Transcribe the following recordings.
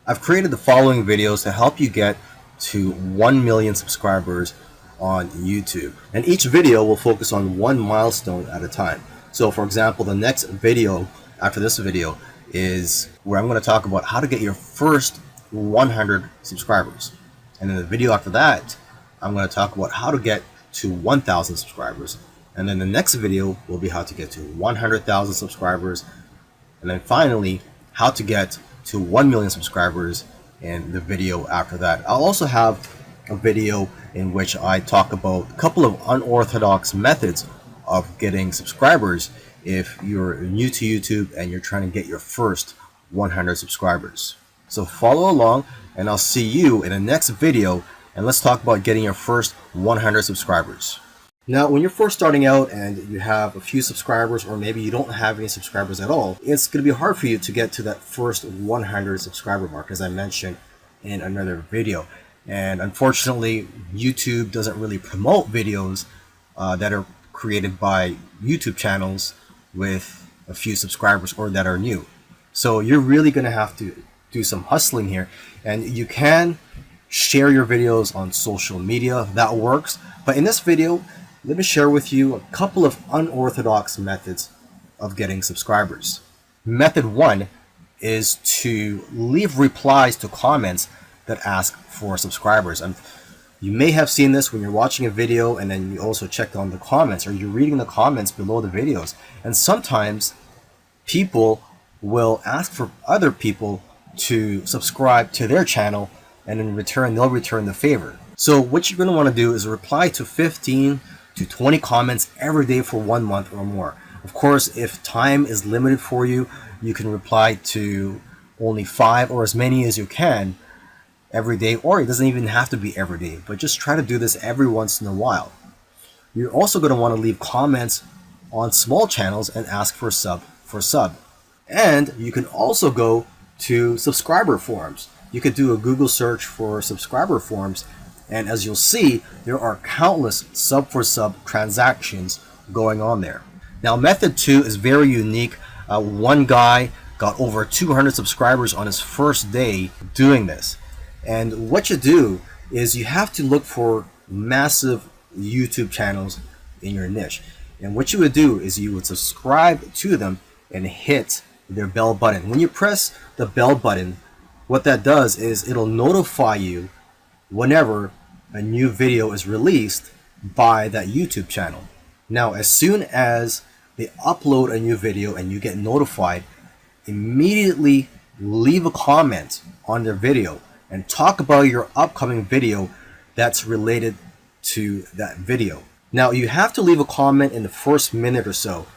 I've created the following videos to help you get to 1 million subscribers on YouTube. And each video will focus on one milestone at a time. So for example, the next video after this video is where I'm going to talk about how to get your first 100 subscribers. And then the video after that, I'm going to talk about how to get to 1,000 subscribers. And then the next video will be how to get to 100,000 subscribers. And then finally, how to get to 1 million subscribers in the video after that. I'll also have a video in which I talk about a couple of unorthodox methods of getting subscribers if you're new to YouTube and you're trying to get your first 100 subscribers. So follow along and I'll see you in the next video, and let's talk about getting your first 100 subscribers. Now, when you're first starting out and you have a few subscribers, or maybe you don't have any subscribers at all, it's going to be hard for you to get to that first 100 subscriber mark, as I mentioned in another video. And unfortunately, YouTube doesn't really promote videos that are created by YouTube channels with a few subscribers or that are new. So you're really going to have to do some hustling here, and you can share your videos on social media. That works. But in this video, let me share with you a couple of unorthodox methods of getting subscribers. Method 1 is to leave replies to comments that ask for subscribers. And you may have seen this when you're watching a video and then you also check on the comments, or you're reading the comments below the videos. And sometimes people will ask for other people to subscribe to their channel, and in return they'll return the favor. So what you're going to want to do is reply to 15 to 20 comments every day for 1 month or more. Of course, if time is limited for you, you can reply to only 5 or as many as you can every day, or it doesn't even have to be every day, but just try to do this every once in a while. You're also going to want to leave comments on small channels and ask for sub. And you can also go to subscriber forums. You could do a Google search for subscriber forums, and as you'll see, there are countless sub for sub transactions going on there. Now, method 2 is very unique. One guy got over 200 subscribers on his first day doing this. And what you do is you have to look for massive YouTube channels in your niche. And what you would do is you would subscribe to them and hit their bell button. When you press the bell button, what that does is it'll notify you whenever a new video is released by that YouTube channel. Now, as soon as they upload a new video and you get notified, immediately leave a comment on their video and talk about your upcoming video that's related to that video. Now, you have to leave a comment in the first minute or so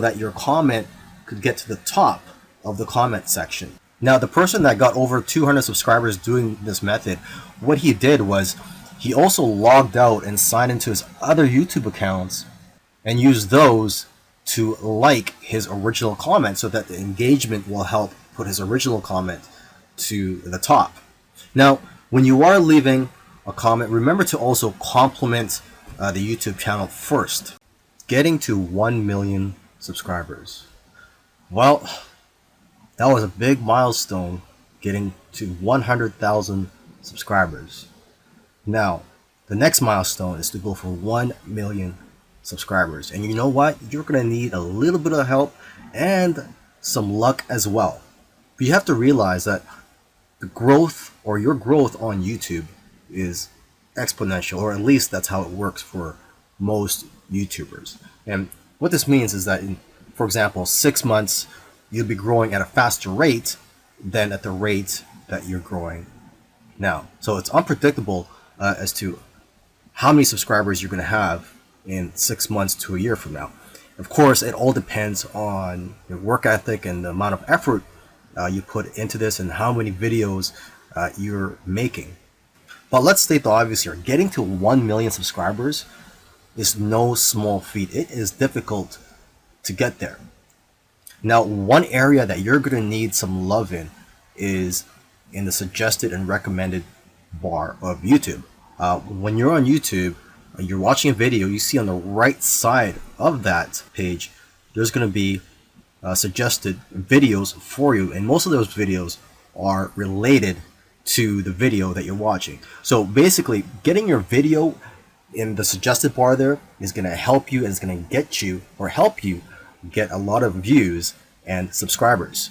that your comment could get to the top of the comment section. Now, the person that got over 200 subscribers doing this method, what he did was he also logged out and signed into his other YouTube accounts and used those to like his original comment, so that the engagement will help put his original comment to the top. Now, when you are leaving a comment, remember to also compliment the YouTube channel first. Getting to 1 million subscribers. Well, that was a big milestone, getting to 100,000 subscribers. Now, the next milestone is to go for 1 million subscribers. And you know what? You're going to need a little bit of help and some luck as well. But you have to realize that the growth, or your growth on YouTube, is exponential, or at least that's how it works for most YouTubers. And what this means is that for example, 6 months, you'll be growing at a faster rate than at the rate that you're growing now. So it's unpredictable as to how many subscribers you're going to have in 6 months to a year from now. Of course, it all depends on your work ethic and the amount of effort you put into this and how many videos you're making. But let's state the obvious here. Getting to 1 million subscribers is no small feat. It is difficult to get there. Now, one area that you're going to need some love in is in the suggested and recommended bar of YouTube. When you're on YouTube, you're watching a video, you see on the right side of that page, there's going to be suggested videos for you, and most of those videos are related to the video that you're watching. So basically, getting your video in the suggested bar there is going to help you, and it's going to get you or help you get a lot of views and subscribers.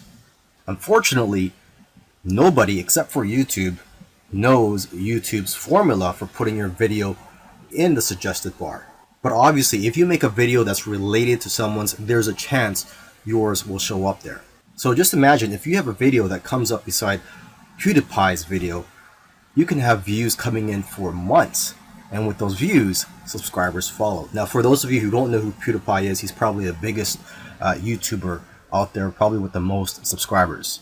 Unfortunately, nobody except for YouTube knows YouTube's formula for putting your video in the suggested bar. But obviously, if you make a video that's related to someone's, there's a chance yours will show up there. So just imagine if you have a video that comes up beside PewDiePie's video, you can have views coming in for months. And with those views, subscribers follow. Now, for those of you who don't know who PewDiePie is, he's probably the biggest YouTuber out there, probably with the most subscribers.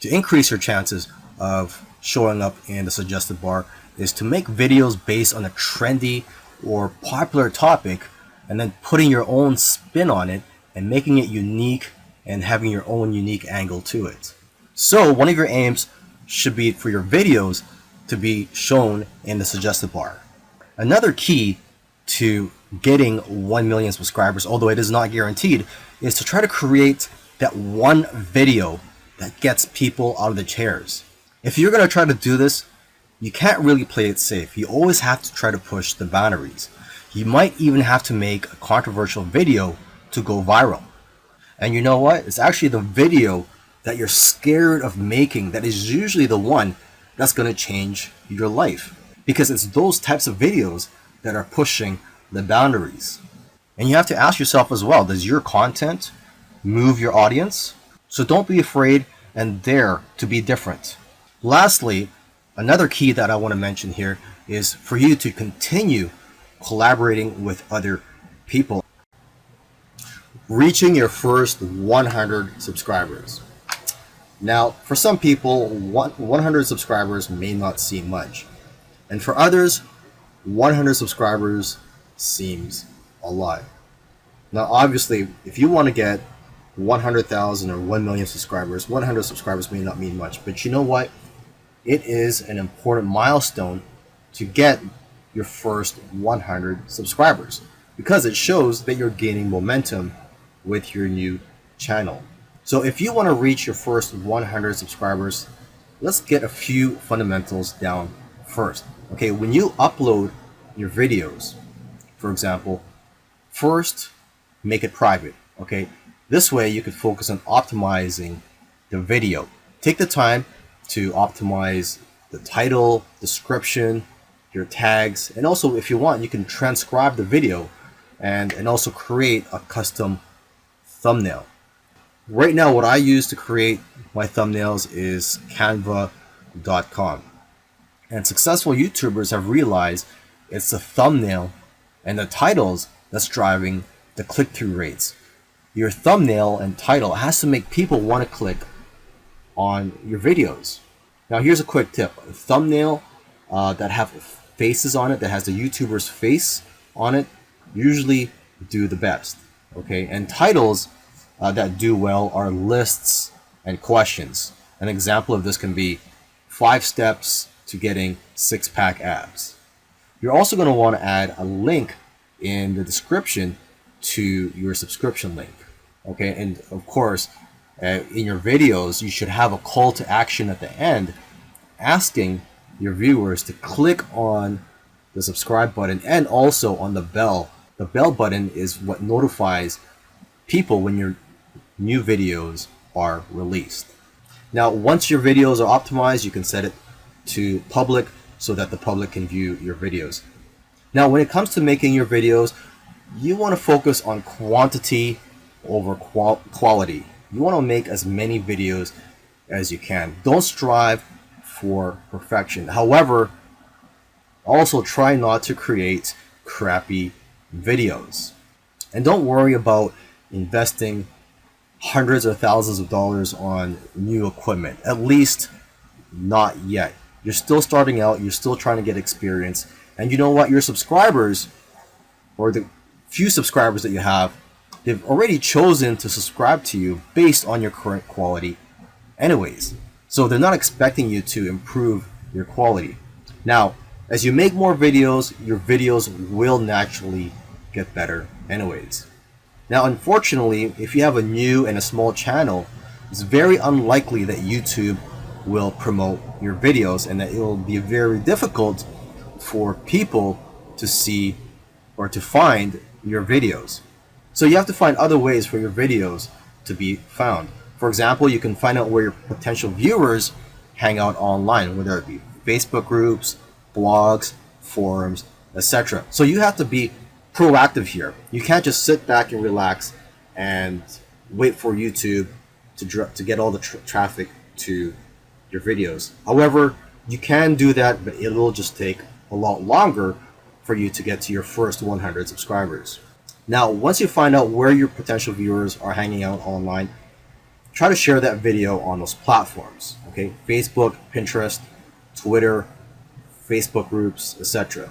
To increase your chances of showing up in the suggested bar is to make videos based on a trendy or popular topic, and then putting your own spin on it and making it unique and having your own unique angle to it. So one of your aims should be for your videos to be shown in the suggested bar. Another key to getting 1 million subscribers, although it is not guaranteed, is to try to create that one video that gets people out of the chairs. If you're going to try to do this, you can't really play it safe. You always have to try to push the boundaries. You might even have to make a controversial video to go viral. And you know what? It's actually the video that you're scared of making that is usually the one that's going to change your life. Because it's those types of videos that are pushing the boundaries. And you have to ask yourself as well, does your content move your audience? So don't be afraid and dare to be different. Lastly, another key that I want to mention here is for you to continue collaborating with other people. Reaching your first 100 subscribers. Now, for some people, 100 subscribers may not seem much. And for others, 100 subscribers seems a lot. Now, obviously, if you want to get 100,000 or 1 million subscribers, 100 subscribers may not mean much. But you know what? It is an important milestone to get your first 100 subscribers because it shows that you're gaining momentum with your new channel. So if you want to reach your first 100 subscribers, let's get a few fundamentals down first. Okay, when you upload your videos, for example, first make it private. Okay, this way you can focus on optimizing the video. Take the time to optimize the title, description, your tags, and also if you want, you can transcribe the video and also create a custom thumbnail. Right now, what I use to create my thumbnails is canva.com. And successful YouTubers have realized it's the thumbnail and the titles that's driving the click-through rates. Your thumbnail and title has to make people want to click on your videos. Now here's a quick tip. A thumbnail that have faces on it, that has the YouTuber's face on it, usually do the best. Okay, and titles that do well are lists and questions. An example of this can be 5 steps to getting 6-pack abs. You're also going to want to add a link in the description to your subscription link. Okay, and of course, in your videos, you should have a call to action at the end asking your viewers to click on the subscribe button and also on the bell. The bell button is what notifies people when your new videos are released. Now, once your videos are optimized, you can set it to public so that the public can view your videos. Now, when it comes to making your videos, you want to focus on quantity over quality. You want to make as many videos as you can. Don't strive for perfection. However, also try not to create crappy videos. And don't worry about investing hundreds or thousands of dollars on new equipment. At least not yet. You're still starting out, you're still trying to get experience. And you know what? Your subscribers, or the few subscribers that you have, they've already chosen to subscribe to you based on your current quality anyways. So they're not expecting you to improve your quality. Now, as you make more videos, your videos will naturally get better anyways. Now, unfortunately, if you have a new and a small channel, it's very unlikely that YouTube will promote your videos, and that it will be very difficult for people to see or to find your videos. So you have to find other ways for your videos to be found. For example, you can find out where your potential viewers hang out online, whether it be Facebook groups, blogs, forums, etc. So you have to be proactive here. You can't just sit back and relax and wait for YouTube to get all the traffic to your videos. However, you can do that, but it will just take a lot longer for you to get to your first 100 subscribers. Now, once you find out where your potential viewers are hanging out online, try to share that video on those platforms. Okay, Facebook, Pinterest, Twitter, Facebook groups, etc.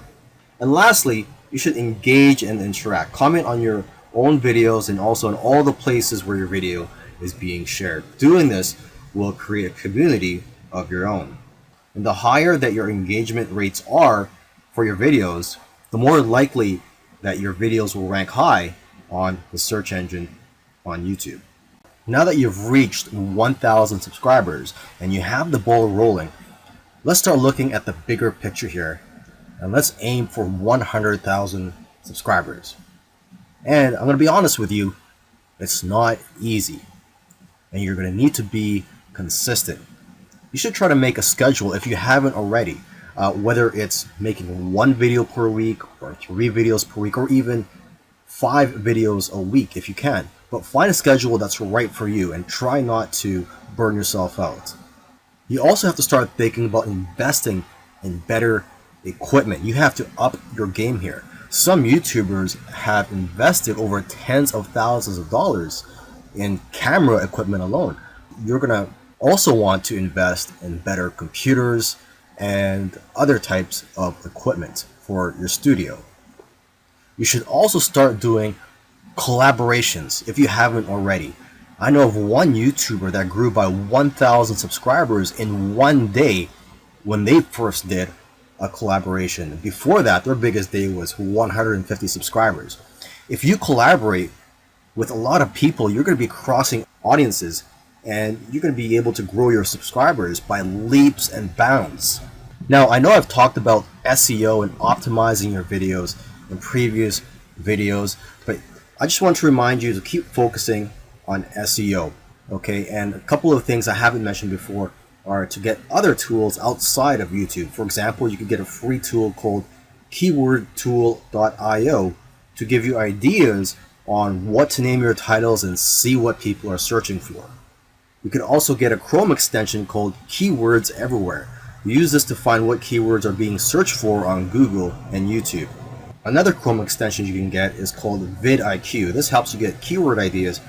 And lastly, you should engage and interact. Comment on your own videos and also on all the places where your video is being shared. Doing this will create a community of your own. And the higher that your engagement rates are for your videos, the more likely that your videos will rank high on the search engine on YouTube. Now that you've reached 1,000 subscribers and you have the ball rolling, let's start looking at the bigger picture here, and let's aim for 100,000 subscribers. And I'm going to be honest with you, it's not easy, and you're going to need to be consistent. You should try to make a schedule if you haven't already, whether it's making 1 video per week or 3 videos per week or even 5 videos a week if you can. But find a schedule that's right for you and try not to burn yourself out. You also have to start thinking about investing in better equipment. You have to up your game here. Some YouTubers have invested over tens of thousands of dollars in camera equipment alone. You're going to also want to invest in better computers and other types of equipment for your studio. You should also start doing collaborations if you haven't already. I know of one YouTuber that grew by 1,000 subscribers in one day when they first did a collaboration. Before that, their biggest day was 150 subscribers. If you collaborate with a lot of people, you're going to be crossing audiences and you're going to be able to grow your subscribers by leaps and bounds. Now, I know I've talked about SEO and optimizing your videos in previous videos, but I just want to remind you to keep focusing on SEO, okay? And a couple of things I haven't mentioned before are to get other tools outside of YouTube. For example, you can get a free tool called keywordtool.io to give you ideas on what to name your titles and see what people are searching for. You can also get a Chrome extension called Keywords Everywhere. Use this to find what keywords are being searched for on Google and YouTube. Another Chrome extension you can get is called vidIQ. This helps you get keyword ideas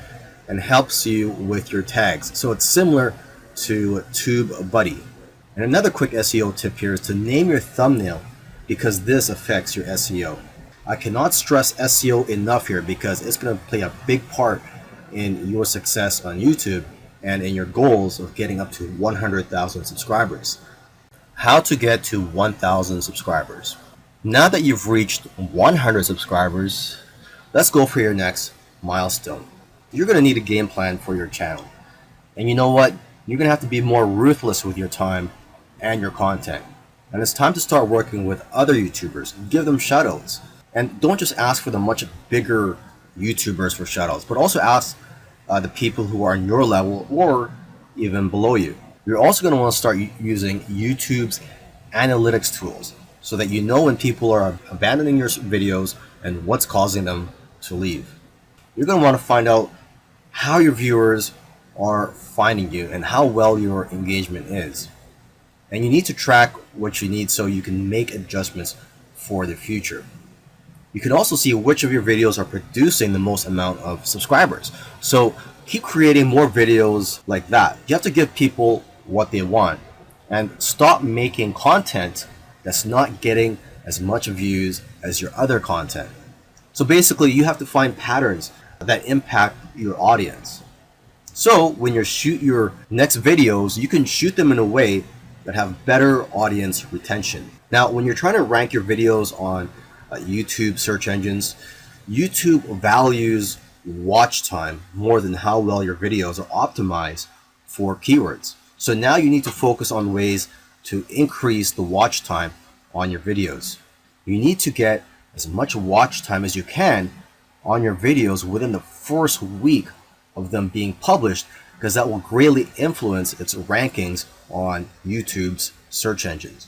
and helps you with your tags. So it's similar to TubeBuddy. And another quick SEO tip here is to name your thumbnail because this affects your SEO. I cannot stress SEO enough here because it's going to play a big part in your success on YouTube and in your goals of getting up to 100,000 subscribers. How to get to 1,000 subscribers. Now that you've reached 100 subscribers, let's go for your next milestone. You're going to need a game plan for your channel. And you know what? You're going to have to be more ruthless with your time and your content. And it's time to start working with other YouTubers. Give them shoutouts. And don't just ask for the much bigger YouTubers for shoutouts, but also ask the people who are on your level or even below you. You're also going to want to start using YouTube's analytics tools so that you know when people are abandoning your videos and what's causing them to leave. You're going to want to find out how your viewers are finding you and how well your engagement is. And you need to track what you need so you can make adjustments for the future. You can also see which of your videos are producing the most amount of subscribers. So keep creating more videos like that. You have to give people what they want and stop making content that's not getting as much views as your other content. So basically, you have to find patterns that impact your audience. So when you shoot your next videos, you can shoot them in a way that have better audience retention. Now, when you're trying to rank your videos on YouTube search engines, YouTube values watch time more than how well your videos are optimized for keywords. So now you need to focus on ways to increase the watch time on your videos. You need to get as much watch time as you can on your videos within the first week of them being published, because that will greatly influence its rankings on YouTube's search engines.